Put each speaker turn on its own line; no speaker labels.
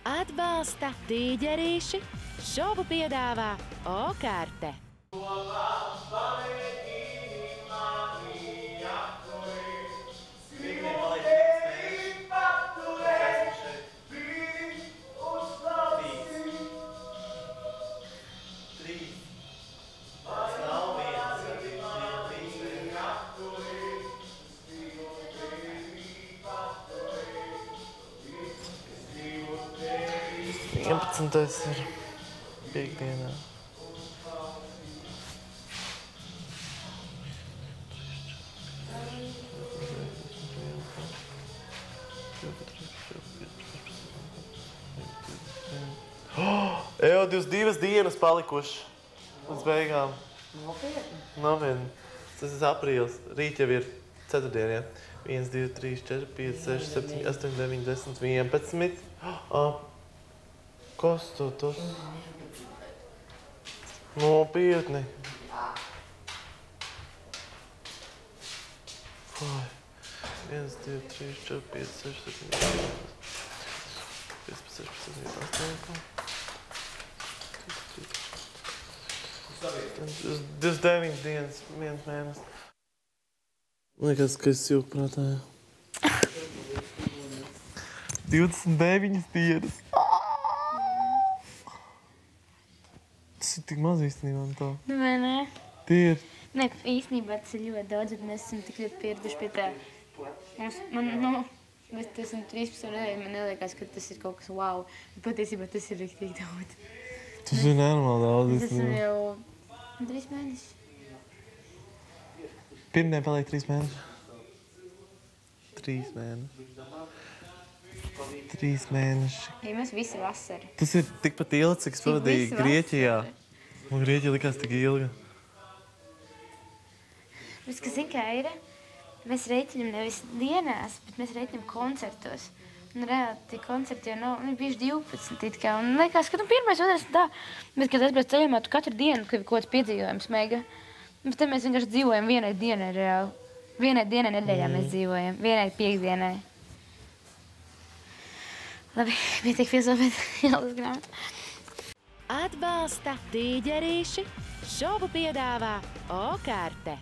Atbalsta tīģerīši, šovu piedāvā O-karte.
Tas ir piekdienā. Jau 22 dienas palikušas līdz beigām. Nopietni. Tas ir aprīlis. Rīt jau ir ceturtdiena. 1, 2, 3, 4, 5, 6, 7, 8, 9, 10, 11. Kas tu tas? Nopietni. Vai. 1, 2, 3, 4, 5, 6, 7, 8, 29 dienas, 1 mēnesis. Liekas, ka es jūku prātā. 29 dienas. Tas ir tik maz īstenībā un tā.
Nu, vai ne?
Tie ir.
Nē, īstenībā tas ir ļoti daudz, bet mēs esam tik ļoti pieraduši pie tā. Bet esam 13 nedēļu, man neliekas, ka tas ir kaut kas wow. Patiesībā tas ir riktīgi daudz.
Tas ir nenormāli daudz.
Tas ir jau 3 mēneši.
Pirmdien paliek 3 mēneši. 3 mēneši. 3 mēneši.
Ja mēs visi vasari.
Tas ir tikpat ilgi, cik es pavadīju Grieķijā. Un Grieķija likās tik ilga.
Bet, ka zin, kā ir, mēs reiķinam nevis dienās, bet mēs reiķinam koncertos. Un reāli tie koncerti jau nav, bijuši 12 it kā. Un liekas, ka pirmais, otrais un tā. Bet, kad atbrauc ceļojumā, tu katru dienu, kad ir kaut kāds piedzīvojums mega. Bet tad mēs vienkārši dzīvojam vienai dienai reāli. Vienai dienai nedēļā mēs dzīvojam. Vienai piekdienai. Labi, pietiek filozofēt ielas grāmatu.
Atbalsta tīģerīši, šovu piedāvā O-karte.